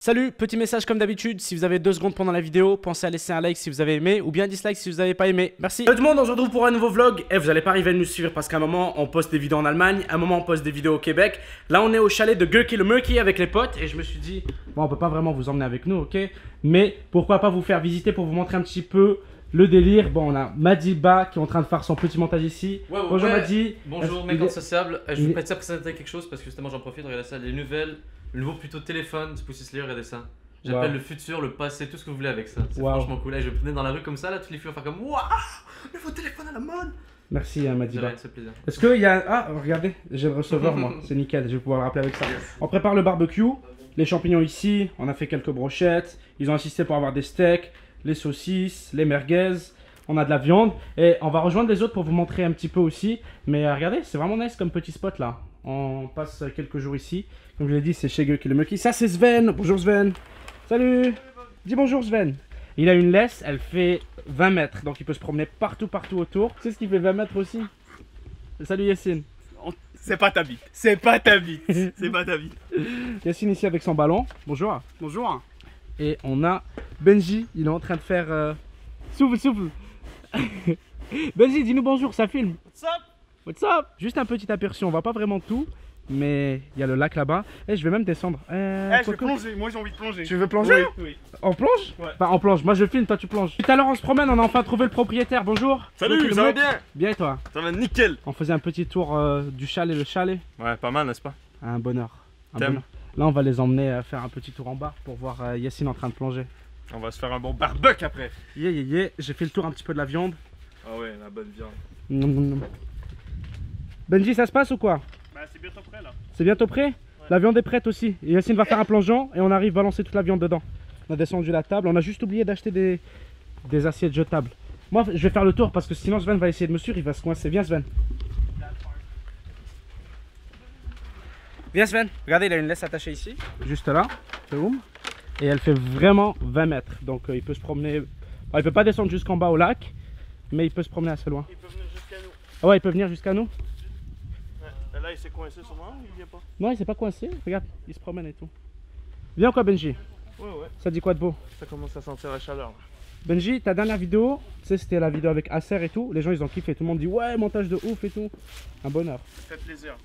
Salut, petit message comme d'habitude, si vous avez 2 secondes pendant la vidéo, pensez à laisser un like si vous avez aimé ou bien un dislike si vous n'avez pas aimé. Merci. Salut tout le monde, on se retrouve pour un nouveau vlog et vous n'allez pas arriver à nous suivre parce qu'à un moment on poste des vidéos en Allemagne, à un moment on poste des vidéos au Québec. Là on est au chalet de Gurky le Murky avec les potes et je me suis dit, bon on peut pas vraiment vous emmener avec nous, ok, mais pourquoi pas vous faire visiter pour vous montrer un petit peu le délire. Bon, on a Madiba qui est en train de faire son petit montage ici. Bonjour Madi. Bonjour mec insociable. Je vous prête ça pour présenter quelque chose parce que justement j'en profite, regardez ça, les nouvelles, le nouveau plutôt téléphone, c'est possible de lire, regardez ça. J'appelle le futur, le passé, tout ce que vous voulez avec ça. C'est franchement cool. Là, je venais dans la rue comme ça, là, toutes les filles vont faire comme waouh, nouveau téléphone à la mode. Merci Madiba. C'est plaisir. Est-ce qu'il y a. Ah, regardez, j'ai le receveur moi, c'est nickel, je vais pouvoir le rappeler avec ça. Yes. On prépare le barbecue, les champignons ici, on a fait quelques brochettes, ils ont insisté pour avoir des steaks, les saucisses, les merguez. On a de la viande et on va rejoindre les autres pour vous montrer un petit peu aussi. Mais regardez, c'est vraiment nice comme petit spot là. On passe quelques jours ici. Comme je l'ai dit, c'est chez Gurky le Murky. Ça c'est Sven. Bonjour Sven. Salut. Dis bonjour Sven. Il a une laisse, elle fait 20 mètres. Donc il peut se promener partout autour. Tu sais ce qui fait 20 mètres aussi? Salut Yassine. C'est pas ta bite. C'est pas ta bite. C'est pas ta bite. Yassine ici avec son ballon. Bonjour. Bonjour. Et on a Benji. Il est en train de faire... Souffle. Benji, dis-nous bonjour, ça filme. What's up? What's up? Juste un petit aperçu, on voit pas vraiment tout, mais il y a le lac là-bas. Et je vais même descendre. Je vais plonger, moi j'ai envie de plonger. Tu veux plonger? Oui. On plonge? Ouais. Enfin, on plonge, moi je filme, toi tu plonges. Tout à l'heure on se promène, on a enfin trouvé le propriétaire, bonjour. Salut, ça va bien? Bien et toi? Ça va nickel. On faisait un petit tour du chalet, le chalet. Ouais, pas mal, n'est-ce pas? Un bonheur. Là on va les emmener faire un petit tour en bas pour voir Yassine en train de plonger. On va se faire un bon barbecue après. J'ai fait le tour un petit peu de la viande. Ah ouais, la bonne viande. Benji, ça se passe ou quoi? Bah c'est bientôt prêt là. C'est bientôt prêt? Ouais. La viande est prête aussi. Et Yassine va faire un plongeon et on arrive à balancer toute la viande dedans. On a descendu la table, on a juste oublié d'acheter des assiettes jetables. Moi je vais faire le tour parce que sinon Sven va essayer de me suivre, il va se coincer. Viens Sven. Viens Sven. Regardez, il a une laisse attachée ici. Juste là. Et elle fait vraiment 20 mètres. Donc il peut se promener. Bon, il peut pas descendre jusqu'en bas au lac, mais il peut se promener assez loin. Il peut venir jusqu'à nous. Ah ouais, il peut venir jusqu'à nous. Ouais. Et là il s'est coincé sûrement, il vient pas. Non, il s'est pas coincé. Regarde, il se promène et tout. Viens quoi Benji? Ouais. Ça dit quoi de beau? Ça commence à sentir la chaleur. Benji, ta dernière vidéo, tu sais, c'était la vidéo avec Acer et tout. Les gens ils ont kiffé, tout le monde dit ouais, montage de ouf et tout. Un bonheur. Faites plaisir.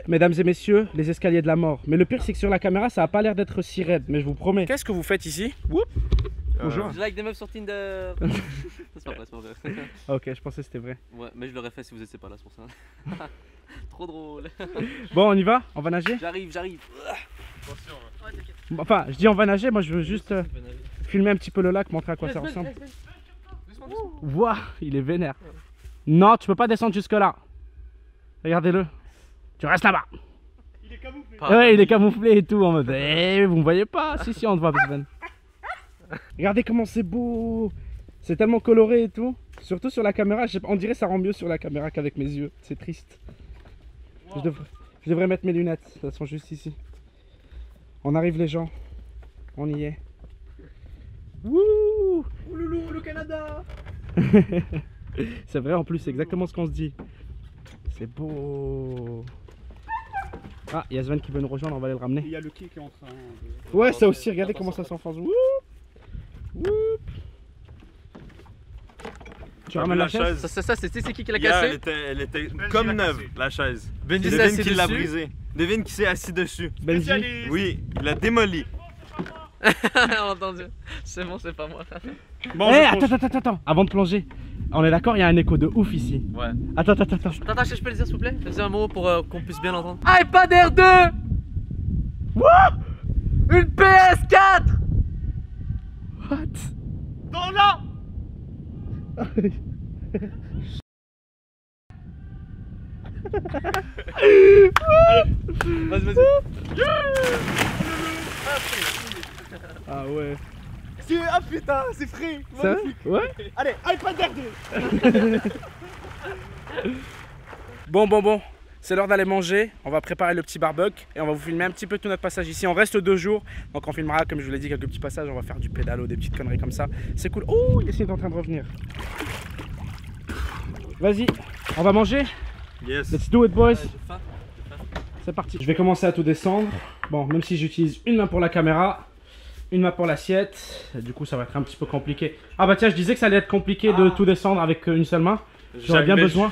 Mesdames et messieurs, les escaliers de la mort. Mais le pire c'est que sur la caméra ça a pas l'air d'être si raide, mais je vous promets. Qu'est-ce que vous faites ici? Bonjour. Je like des meufs sur Tinder. C'est pas vrai. Ok, je pensais que c'était vrai. Ouais, mais je l'aurais fait si vous étiez pas là, c'est pour ça. Trop drôle. Bon, on y va? On va nager? J'arrive. Attention. Ouais. Enfin, je dis on va nager, moi je veux juste filmer un petit peu le lac, montrer à quoi ça ressemble. Wouah, il est vénère. Non, tu peux pas descendre jusque là. Regardez-le. Tu restes là-bas. Il est camouflé. Ouais, il est camouflé et tout en mode. Vous me voyez pas? Si, on te voit, Sven. Regardez comment c'est beau. C'est tellement coloré et tout. Surtout sur la caméra, on dirait que ça rend mieux sur la caméra qu'avec mes yeux. C'est triste. Wow. Je devrais mettre mes lunettes. Elles sont juste ici. On arrive les gens. On y est. Wouh! Ouloulou, le Canada. C'est vrai en plus, c'est exactement ce qu'on se dit. C'est beau. Ah, il y a Sven qui veut nous rejoindre, on va aller le ramener. Il y a le quai qui est en train de... Ouais, ça aussi, regardez comment ça s'enfonce. Tu ramènes la chaise? Ça c'est qui l'a cassé? Elle était comme neuve, la chaise. Benji Devine qui l'a brisée. Devine qui s'est assis dessus. Benji? Oui, il l'a démoli. Entendu. C'est bon, c'est pas moi. Bon, attends, avant de plonger. On est d'accord, il y a un écho de ouf ici. Ouais. Attends. Attends, je peux le dire s'il vous plaît? Fais un mot pour qu'on puisse bien l'entendre. iPad Air 2! What? Une PS4! What? Dans là! Vas-y. Ah ouais. Ah putain, c'est frais. Ça? Ouais. Allez, iPad Air 2. Bon. C'est l'heure d'aller manger. On va préparer le petit barbecue et on va vous filmer un petit peu tout notre passage ici. On reste 2 jours. Donc on filmera, comme je vous l'ai dit, quelques petits passages. On va faire du pédalo, des petites conneries comme ça. C'est cool. Oh, Yassine est en train de revenir. Vas-y, on va manger. Yes. Let's do it, boys. c'est parti. Je vais commencer à tout descendre. Bon, même si j'utilise une main pour la caméra, une main pour l'assiette, du coup ça va être un petit peu compliqué. Ah bah tiens, je disais que ça allait être compliqué de tout descendre avec une seule main. J'aurais bien besoin.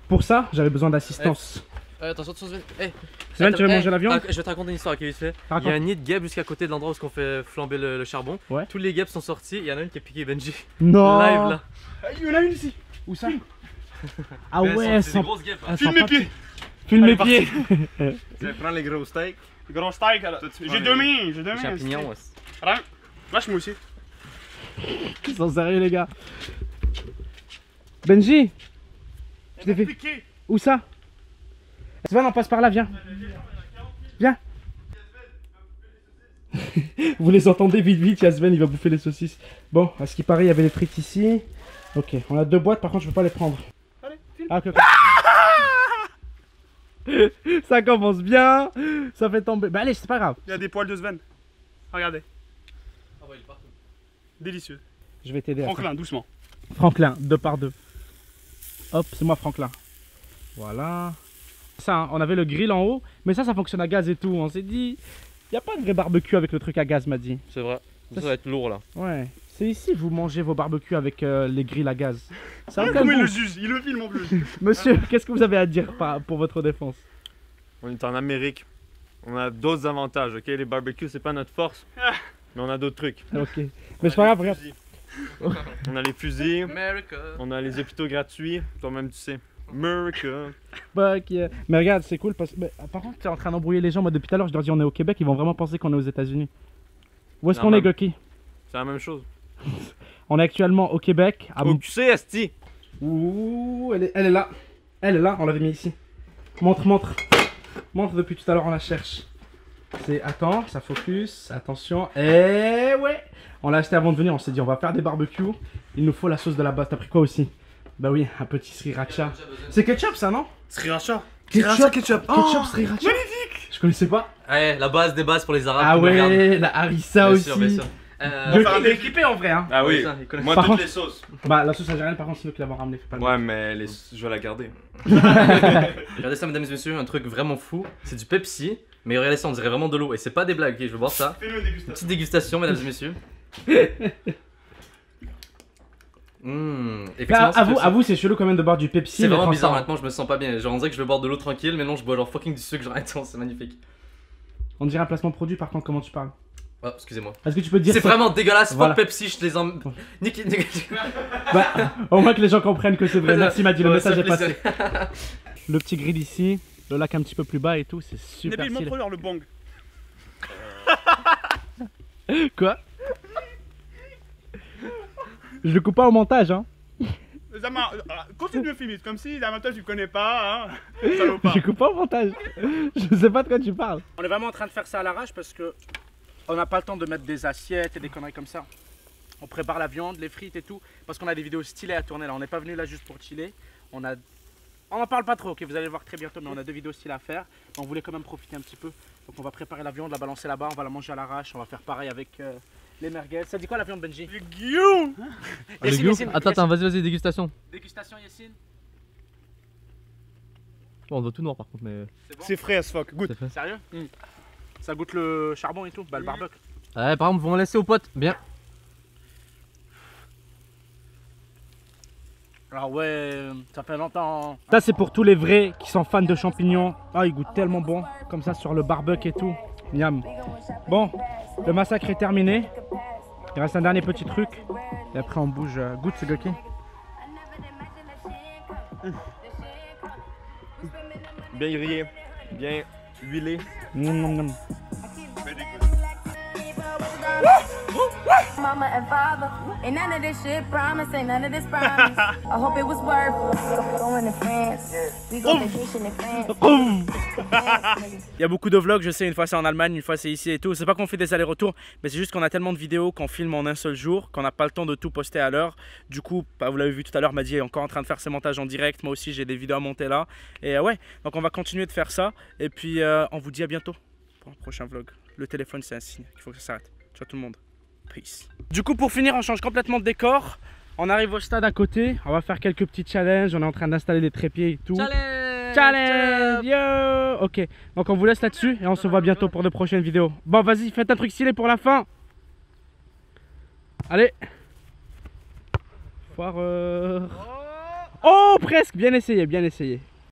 Pour ça, j'avais besoin d'assistance. Attention, Sven. Sven, tu veux manger la viande? Je vais te raconter une histoire qui est vite fait. Il y a un nid de guêpes jusqu'à côté de l'endroit où on fait flamber le charbon. Ouais. Tous les guêpes sont sortis. Il y en a une qui a piqué Benji. Non. Live là. Il y en a une ici. Où ça? Ah ouais, c'est des grosses guêpes. Filme mes pieds. Filme mes pieds. Tu vas prendre les gros steaks. Les gros steaks là. J'ai deux mains. Champignons. Lâche-moi aussi. Ils sont sérieux les gars. Benji, je t'ai fait. Où ça? Sven, on passe par là, viens. Viens. Vous les entendez vite, il y a Sven, il va bouffer les saucisses. Bon, à ce qui paraît, il y avait les frites ici. Ok, on a deux boîtes, par contre, je peux pas les prendre. Allez, filme. Ah, ok. Ça commence bien. Ça fait tomber. Bah allez, c'est pas grave. Il y a des poils de Sven. Regardez. Ah ouais, il est partout. Délicieux. Je vais t'aider. Franklin, doucement. Franklin, 2 par 2. Hop, c'est moi Franklin. Voilà. Ça, hein, on avait le grill en haut, mais ça fonctionne à gaz et tout. On s'est dit, il n'y a pas de vrai barbecue avec le truc à gaz, m'a dit. C'est vrai. Ça va être lourd là. Ouais. C'est ici vous mangez vos barbecues avec les grilles à gaz. Ça Comment il le juge? Il le filme en plus. Monsieur, qu'est-ce que vous avez à dire pour votre défense? On est en Amérique. On a d'autres avantages, ok? Les barbecues, c'est pas notre force. Mais on a d'autres trucs. Ok. Mais c'est pas grave, regarde. On a les fusils. America. On a les hôpitaux gratuits. Toi-même, tu sais. America. Bah, mais regarde, c'est cool parce que. Par contre, tu es en train d'embrouiller les gens. Moi, depuis tout à l'heure, je leur dis on est au Québec. Ils vont vraiment penser qu'on est aux États-Unis. Où est-ce qu'on est, Goki? C'est la même chose. On est actuellement au Québec. Au QC, Esti. Ouh, elle est là. Elle est là, on l'avait mis ici. Montre, montre. Montre depuis tout à l'heure, on la cherche. C'est. Attends, ça focus. Attention. Et ouais. On l'a acheté avant de venir. On s'est dit, on va faire des barbecues. Il nous faut la sauce de la base. T'as pris quoi aussi? Bah oui, un petit sriracha. C'est ketchup ça, non? Sriracha. Ketchup. Oh, ketchup sriracha. Magnifique. Je connaissais pas. Ouais, la base des bases pour les Arabes. Ah ouais, la harissa aussi. Bien sûr. Il est équipé en vrai, hein. Ah oui. Moi, Par toutes contre- les sauces. Bah la sauce algérienne, par contre, c'est nous qui l'avons ramené. Ouais, mais je vais la garder. Regardez ça, mesdames et messieurs, un truc vraiment fou. C'est du Pepsi, mais regardez ça, on dirait vraiment de l'eau. Et c'est pas des blagues, ok, je veux boire ça. Fais-le une Une dégustation. petite dégustation, mesdames et messieurs. Avoue, c'est chelou quand même de boire du Pepsi. C'est mais vraiment bizarre, transparent. maintenant je me sens pas bien. Genre on dirait que je veux boire de l'eau tranquille, mais non, je bois genre fucking du sucre, genre intense, c'est magnifique. On dirait un placement de produit, par contre, comment tu parles? Oh, excusez-moi. Est-ce que tu peux dire C'est ça? vraiment dégueulasse, Voilà. fuck Pepsi, je te les en. Nique. Bah, au moins que les gens comprennent que c'est vrai. Merci, Madi, le Ouais, message ça est fait passé. Le petit grill ici, le lac un petit peu plus bas et tout, c'est super Nabil, stylé. montre-leur le bong. Quoi? Je le coupe pas au montage, hein. Zama, continue de filmer, comme si Zama, toi tu connais pas, hein. Salopard. Je coupe pas au montage. Je sais pas de quoi tu parles. On est vraiment en train de faire ça à l'arrache parce que on n'a pas le temps de mettre des assiettes et des conneries comme ça. On prépare la viande, les frites et tout parce qu'on a des vidéos stylées à tourner là. On n'est pas venu là juste pour chiller. On en parle pas trop, ok, vous allez le voir très bientôt, mais on a 2 vidéos stylées à faire. On voulait quand même profiter un petit peu. Donc on va préparer la viande, la balancer là-bas, on va la manger à l'arrache. On va faire pareil avec les merguez. Ça dit quoi la viande, Benji? Les guillaumes. Yassine, Attends, vas-y, dégustation. Dégustation, Yassine. Bon, on doit tout noir par contre, mais. C'est bon? C'est frais as fuck, goûte. Sérieux? Ça goûte le charbon et tout, bah le barbecue. Ouais, par exemple, vont laisser aux potes. Bien. Ah ouais, ça fait longtemps. Ça c'est pour tous les vrais qui sont fans de champignons. Ah, il goûte tellement bon, comme ça sur le barbecue et tout. Miam. Bon, le massacre est terminé. Il reste un dernier petit truc. Et après on bouge. Goûte, c'est Goki. Bien grillé, bien huilé. Mama and father, ain't none of this shit promise, ain't none of this promise. I hope it was worth it. Going to France, we go vacation in France. Il y a beaucoup de vlogs, je sais, une fois c'est en Allemagne, une fois c'est ici et tout. C'est pas qu'on fait des allers-retours, mais c'est juste qu'on a tellement de vidéos qu'on filme en un seul jour, qu'on n'a pas le temps de tout poster à l'heure. Du coup, bah, vous l'avez vu tout à l'heure, Madi est encore en train de faire ses montages en direct. Moi aussi, j'ai des vidéos à monter là. Et ouais, donc on va continuer de faire ça. Et puis, on vous dit à bientôt pour un prochain vlog. Le téléphone, c'est un signe, il faut que ça s'arrête. Ciao tout le monde. Peace. Du coup, pour finir, on change complètement de décor. On arrive au stade à côté. On va faire quelques petits challenges. On est en train d'installer les trépieds et tout. Challenge. Challenge. Yo. Ok, donc on vous laisse là-dessus et on se voit bientôt pour de prochaines vidéos. Bon, vas-y, faites un truc stylé pour la fin. Allez. Foireur. Oh, presque. Bien essayé, bien essayé.